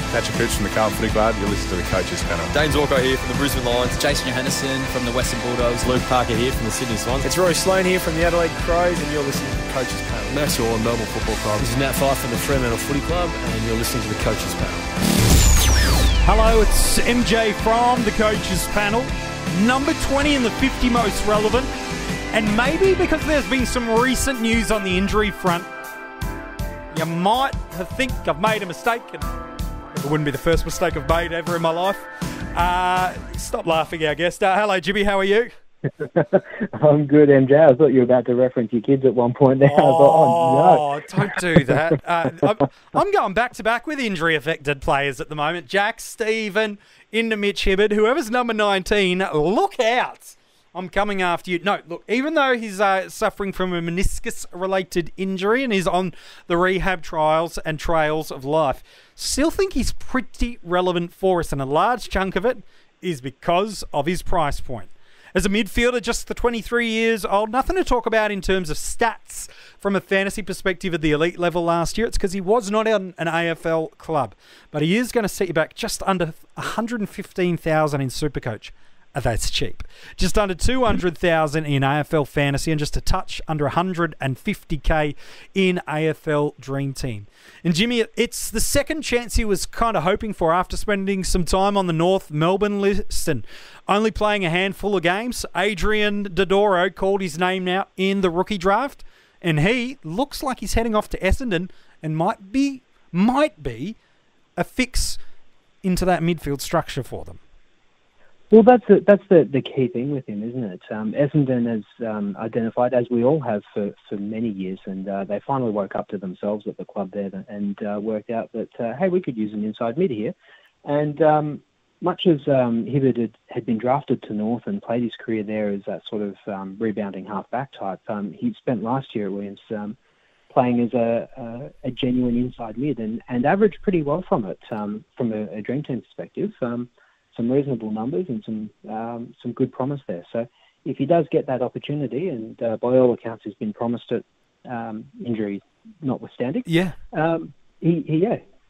Patrick Cooch from the Carlton Footy Club. You're listening to the Coaches Panel. James Walker here from the Brisbane Lions. Jason Johannesson from the Western Bulldogs. Luke Parker here from the Sydney Swans. It's Roy Sloane here from the Adelaide Crows, and you're listening to the Coaches Panel. Max Orr, Melbourne Football Club. This is Nat Fyfe from the Fremantle Footy Club, and you're listening to the Coaches Panel. Hello, it's MJ from the Coaches Panel. Number 20 in the 50 most relevant. And maybe because there's been some recent news on the injury front, you might think I've made a mistake, and it wouldn't be the first mistake I've made ever in my life. Stop laughing, our guest. Hello, Jimmy, how are you? I'm good, MJ. I thought you were about to reference your kids at one point there. Oh, don't do that. I'm going back-to-back with injury-affected players at the moment. Jack, Stephen, into Mitch Hibberd. Whoever's number 19, look out. I'm coming after you. No, look, even though he's suffering from a meniscus-related injury and he's on the rehab trials and trails of life, still think he's pretty relevant for us, and a large chunk of it is because of his price point. As a midfielder, just the 23 years old, nothing to talk about in terms of stats from a fantasy perspective at the elite level last year. It's because he was not on an AFL club, but he is going to set you back just under 115,000 in SuperCoach. That's cheap. Just under 200,000 in AFL Fantasy and just a touch under 150k in AFL DreamTeam. And Jimmy, it's the second chance he was kind of hoping for after spending some time on the North Melbourne list and only playing a handful of games. Adrian Dodoro called his name out in the rookie draft, and he looks like he's heading off to Essendon and might be a fix into that midfield structure for them. Well, that's the key thing with him, isn't it? Essendon has identified, as we all have for many years, and they finally woke up to themselves at the club there and worked out that, hey, we could use an inside mid here. And much as Hibberd had been drafted to North and played his career there as that sort of rebounding half-back type, he spent last year at Williams playing as a genuine inside mid and averaged pretty well from it, from a Dream Team perspective. Some reasonable numbers and some good promise there. So if he does get that opportunity, and by all accounts he's been promised it, injury notwithstanding, he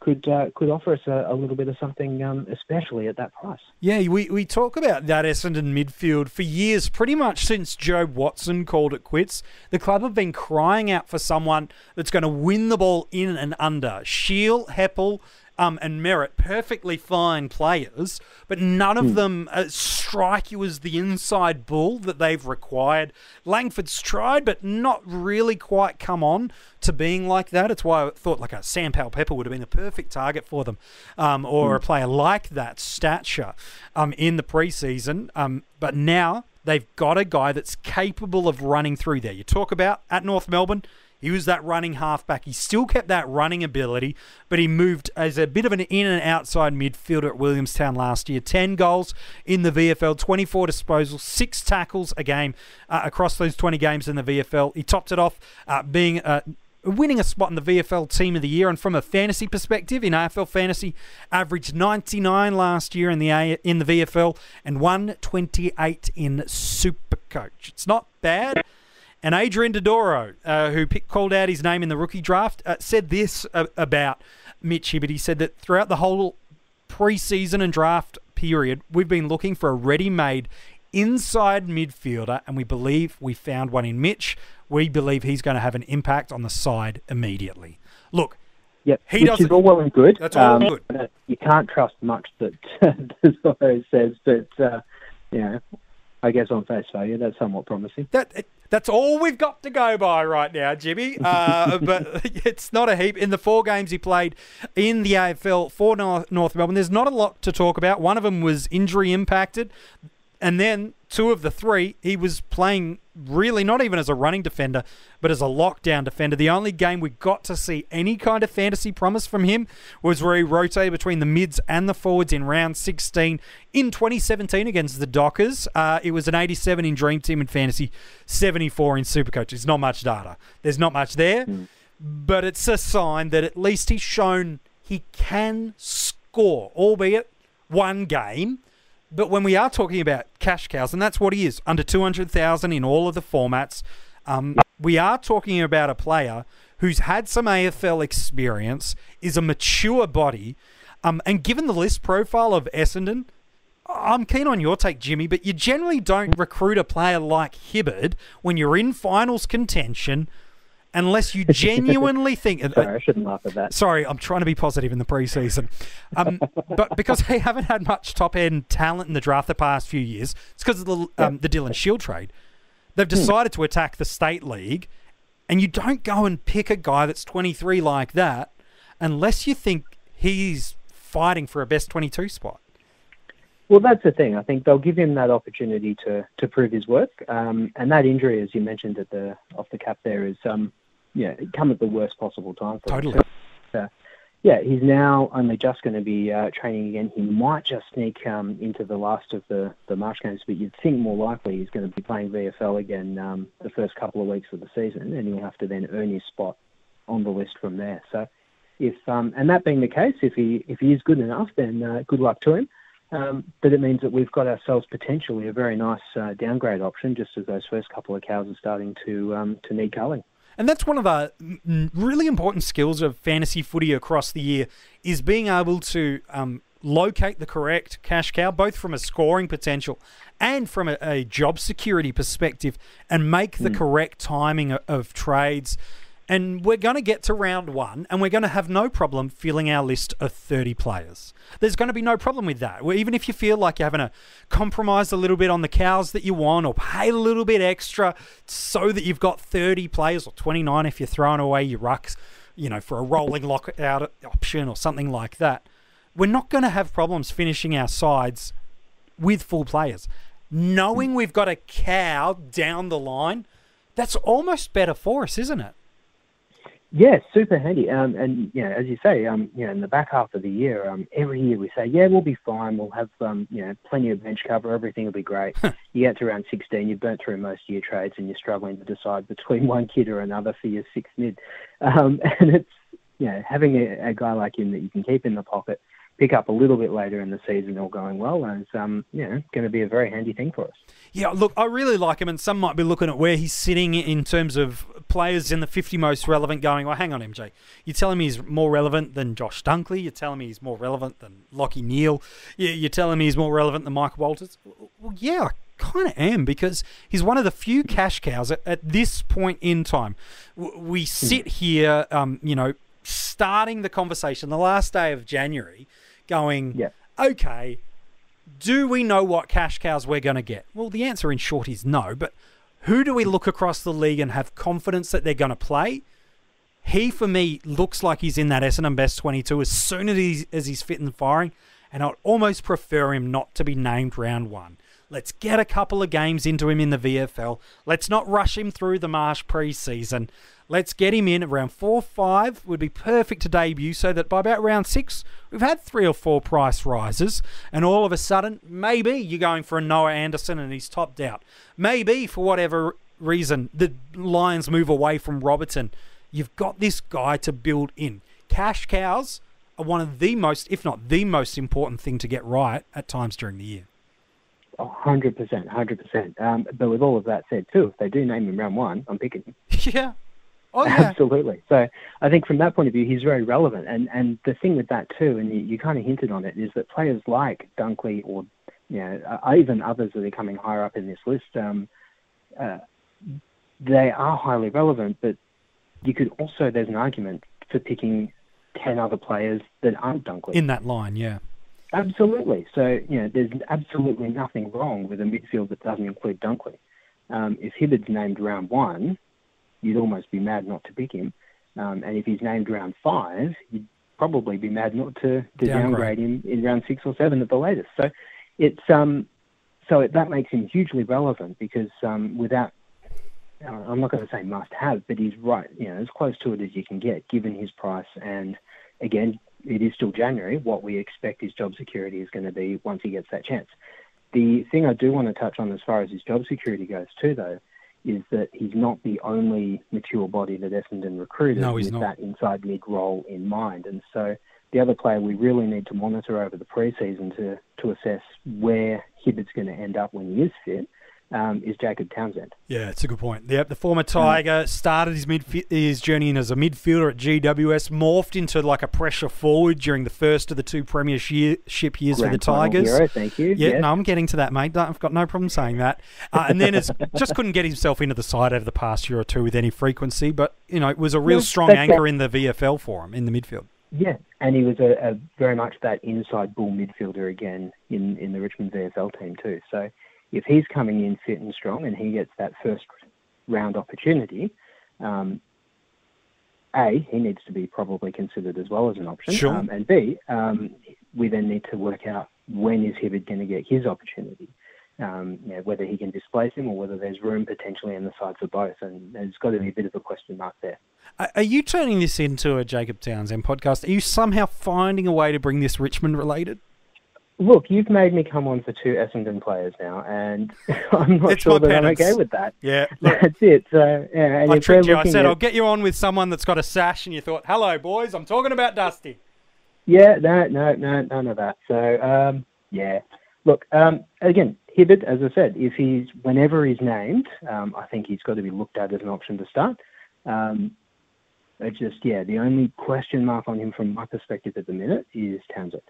could offer us a little bit of something, especially at that price. Yeah, we talk about that Essendon midfield for years, pretty much since Joe Watson called it quits. The club have been crying out for someone that's going to win the ball in and under. Shiel, Heppel, and Merritt, perfectly fine players, but none of them strike you as the inside bull that they've required. Langford's tried, but not really quite come on to being like that. It's why I thought like a Sam Powell-Pepper would have been a perfect target for them, or a player like that stature in the preseason. But now they've got a guy that's capable of running through there. You talk about at North Melbourne, he was that running halfback. He still kept that running ability, but he moved as a bit of an in and outside midfielder at Williamstown last year. 10 goals in the VFL, 24 disposals, 6 tackles a game across those 20 games in the VFL. He topped it off winning a spot in the VFL Team of the Year, and from a fantasy perspective, in AFL Fantasy, averaged 99 last year in the VFL and 128 in SuperCoach. It's not bad. And Adrian Dodoro, who called out his name in the rookie draft, said this about Mitch Hibberd. He said that throughout the whole preseason and draft period, we've been looking for a ready-made inside midfielder, and we believe we found one in Mitch. We believe he's going to have an impact on the side immediately. Look, which is all well and good. That's all good. You can't trust much that Dodoro says, but I guess on face value, that's somewhat promising. That's all we've got to go by right now, Jimmy. But it's not a heap. In the 4 games he played in the AFL for North Melbourne, there's not a lot to talk about. One of them was injury impacted. And then 2 of the 3, he was playing really not even as a running defender, but as a lockdown defender. The only game we got to see any kind of fantasy promise from him was where he rotated between the mids and the forwards in round 16 in 2017 against the Dockers. It was an 87 in Dream Team and Fantasy, 74 in SuperCoach. There's not much data. There's not much there, but it's a sign that at least he's shown he can score, albeit one game. But when we are talking about cash cows, and that's what he is, under 200,000 in all of the formats, we are talking about a player who's had some AFL experience, is a mature body, And given the list profile of Essendon, I'm keen on your take, Jimmy, but you generally don't recruit a player like Hibberd when you're in finals contention unless you genuinely think... Sorry, I shouldn't laugh at that. Sorry, I'm trying to be positive in the preseason. But because they haven't had much top-end talent in the draft the past few years, it's because of the Dylan Shield trade. They've decided to attack the State League, and you don't go and pick a guy that's 23 like that unless you think he's fighting for a best 22 spot. Well, that's the thing. I think they'll give him that opportunity to prove his worth. And that injury, as you mentioned off the cap there, is come at the worst possible time for him. Totally. He's now only just going to be training again. He might just sneak into the last of the March games, but you'd think more likely he's going to be playing VFL again the first couple of weeks of the season, and he'll have to then earn his spot on the list from there. So, if and that being the case, if he is good enough, then good luck to him. But it means that we've got ourselves potentially a very nice downgrade option, just as those first couple of cows are starting to need culling. And that's one of the really important skills of fantasy footy across the year, is being able to locate the correct cash cow, both from a scoring potential and from a job security perspective, and make the correct timing of trades. And we're going to get to round one, and we're going to have no problem filling our list of 30 players. There's going to be no problem with that. Even if you feel like you're having to compromise a little bit on the cows that you want, or pay a little bit extra so that you've got 30 players, or 29 if you're throwing away your rucks, for a rolling lockout option or something like that. We're not going to have problems finishing our sides with full players. Knowing we've got a cow down the line, that's almost better for us, isn't it? Yeah, super handy. And as you say, in the back half of the year, every year we say, we'll be fine. We'll have, plenty of bench cover. Everything will be great. You get to round 16, you've burnt through most of your trades, and you're struggling to decide between one kid or another for your sixth mid. And it's, having a guy like him that you can keep in the pocket, pick up a little bit later in the season, all going well, is going to be a very handy thing for us. Yeah, look, I really like him, and some might be looking at where he's sitting in terms of players in the 50 most relevant, going, well, hang on, MJ, you're telling me he's more relevant than Josh Dunkley? You're telling me he's more relevant than Lachie Neale? You're telling me he's more relevant than Michael Walters? Well, yeah, I kind of am, because he's one of the few cash cows at this point in time. We sit here, starting the conversation the last day of January, going, okay, do we know what cash cows we're going to get? Well, the answer in short is no, but who do we look across the league and have confidence that they're going to play? He, for me, looks like he's in that Essendon Best 22 as soon as he's fit and firing, and I'd almost prefer him not to be named round one. Let's get a couple of games into him in the VFL. Let's not rush him through the Marsh pre-season. Let's get him in at round 4-5 would be perfect to debut, so that by about round 6, we've had 3 or 4 price rises, and all of a sudden, maybe you're going for a Noah Anderson and he's topped out. Maybe, for whatever reason, the Lions move away from Robertson. You've got this guy to build in. Cash cows are one of the most, if not the most important thing to get right at times during the year. 100%. But with all of that said, too, if they do name him round 1, I'm picking him. Yeah. Oh, yeah. Absolutely. So I think from that point of view, he's very relevant. And the thing with that, too, and you kind of hinted on it, is that players like Dunkley or even others that are coming higher up in this list, they are highly relevant, but you could also, there's an argument for picking 10 other players that aren't Dunkley. In that line, yeah. Absolutely. So, there's absolutely nothing wrong with a midfield that doesn't include Dunkley. If Hibberd's named round 1, you'd almost be mad not to pick him. And if he's named round 5, you'd probably be mad not to downgrade him in round 6 or 7 at the latest. So it's that makes him hugely relevant, because without, I'm not going to say must have, but he's right, as close to it as you can get, given his price. And again, it is still January. What we expect his job security is going to be once he gets that chance. The thing I do want to touch on as far as his job security goes too, though, is that he's not the only mature body that Essendon recruited with that inside mid role in mind. And so the other player we really need to monitor over the pre-season to assess where Hibbert's going to end up when he is fit is Jacob Townsend. Yeah, it's a good point. Yep, the former Tiger started his journey in as a midfielder at GWS, morphed into like a pressure forward during the first of the two premiership years for the Tigers. Hero, thank you. Yeah, yes. no, I'm getting to that, mate. I've got no problem saying that. And then just couldn't get himself into the side over the past year or two with any frequency, but it was a real strong anchor in the VFL for him in the midfield. Yeah, and he was a very much that inside bull midfielder again in the Richmond VFL team too. So if he's coming in fit and strong and he gets that first round opportunity, A, he needs to be probably considered as well as an option. Sure. And B, we then need to work out when is Hibberd going to get his opportunity. Whether he can displace him or whether there's room potentially in the side for both. And there's got to be a bit of a question mark there. Are you turning this into a Jacob Townsend podcast? Are you somehow finding a way to bring this Richmond related? Look, you've made me come on for two Essendon players now, and I'm not sure that I'm okay with that. Yeah. That's it. So, yeah, and I tricked you. I said, I'll get you on with someone that's got a sash, and you thought, hello, boys, I'm talking about Dusty. Yeah, no, none of that. So, yeah. Look, again, Hibberd, as I said, whenever he's named, I think he's got to be looked at as an option to start. The only question mark on him from my perspective at the minute is Townsend.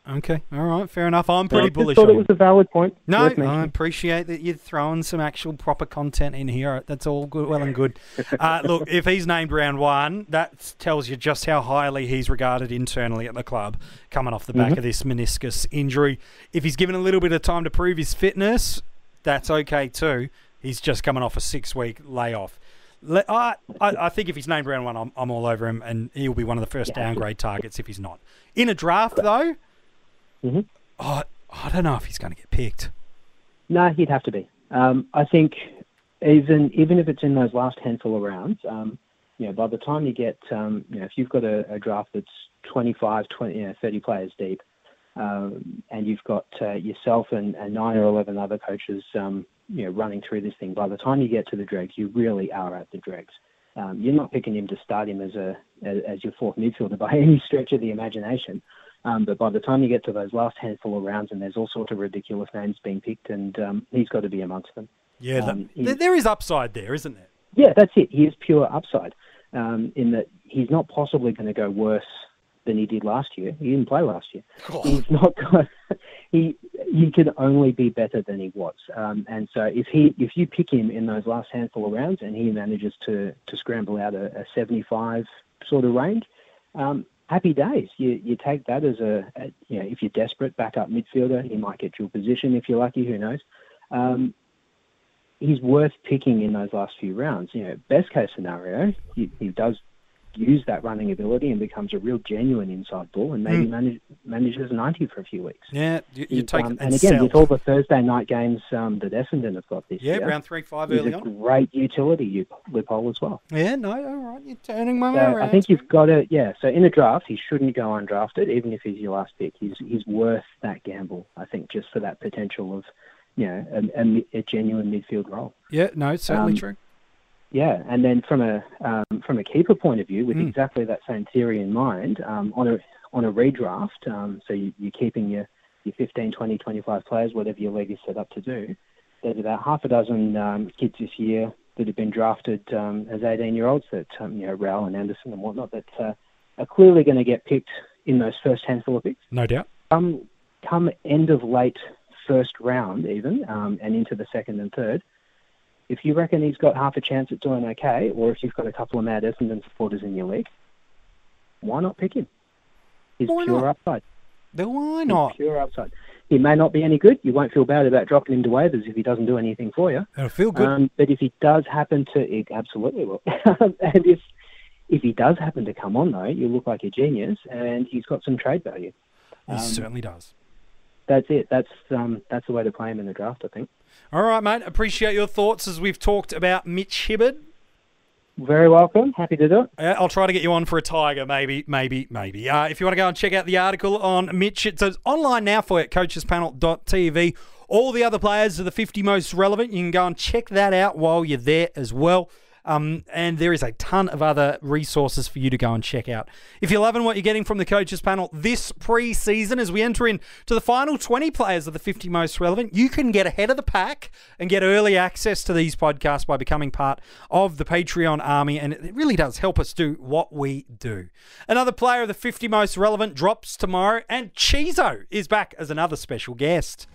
Okay, all right, fair enough. I'm pretty bullish on him. I thought it was a valid point. No, I appreciate that you're throwing some actual proper content in here. That's all good, well and good. Look, if he's named round one, that tells you just how highly he's regarded internally at the club, coming off the back of this meniscus injury. If he's given a little bit of time to prove his fitness, that's okay too. He's just coming off a 6-week layoff. I think if he's named round one, I'm all over him, and he'll be one of the first downgrade targets if he's not. In a draft, though, I don't know if he's going to get picked. No, he'd have to be. I think even if it's in those last handful of rounds, by the time you get, if you've got a draft that's 25, 20, 30 players deep, and you've got yourself and 9 or 11 other coaches, running through this thing, by the time you get to the dregs, you really are at the dregs. You're not picking him to start him as your fourth midfielder by any stretch of the imagination. But by the time you get to those last handful of rounds, and there's all sorts of ridiculous names being picked, and he's got to be amongst them. Yeah, there is upside there, isn't there? Yeah, that's it. He is pure upside, in that he's not possibly going to go worse than he did last year. He didn't play last year. Oh. He's not going. He could only be better than he was. And so if you pick him in those last handful of rounds, and he manages to scramble out a 75 sort of range. Happy days. You take that as if you're desperate, backup midfielder, he might get your position if you're lucky. Who knows? He's worth picking in those last few rounds. Best case scenario, he does use that running ability and becomes a real genuine inside bull, and maybe manages 90 for a few weeks. Yeah, you take and again, with all the Thursday night games that Essendon have got this year, round 3-5 early on. Great utility loophole as well. Yeah, no, all right, you're turning my way around. I think you've got to, so in a draft, he shouldn't go undrafted, even if he's your last pick. He's worth that gamble, I think, just for that potential of, a genuine midfield role. Yeah, no, it's certainly true. Yeah, and then from a keeper point of view, with exactly that same theory in mind, on a redraft, so you're keeping your 15, 20, 25 players, whatever your league is set up to do. There's about half a dozen kids this year that have been drafted as 18-year-olds that, Rowell and Anderson and whatnot, that are clearly going to get picked in those first handful of picks. No doubt. Come end of late first round even, and into the second and third, if you reckon he's got half a chance at doing okay, or if you've got a couple of mad Essendon supporters in your league, why not pick him? He's pure upside. Why not? He's pure upside. He may not be any good. You won't feel bad about dropping him to waivers if he doesn't do anything for you. It'll feel good. But if he does happen to, it absolutely will. And if he does happen to come on, though, you look like a genius, and he's got some trade value. He certainly does. That's it. That's the way to play him in the draft, I think. All right, mate. Appreciate your thoughts as we've talked about Mitch Hibberd. Very welcome. Happy to do it. I'll try to get you on for a Tiger, maybe. If you want to go and check out the article on Mitch, it's online now for you at coachespanel.tv. All the other players are the 50 most relevant. You can go and check that out while you're there as well. And there is a ton of other resources for you to go and check out. If you're loving what you're getting from the Coaches Panel this pre-season, as we enter into the final 20 players of the 50 most relevant, you can get ahead of the pack and get early access to these podcasts by becoming part of the Patreon army, and it really does help us do what we do. Another player of the 50 most relevant drops tomorrow, and Chizo is back as another special guest.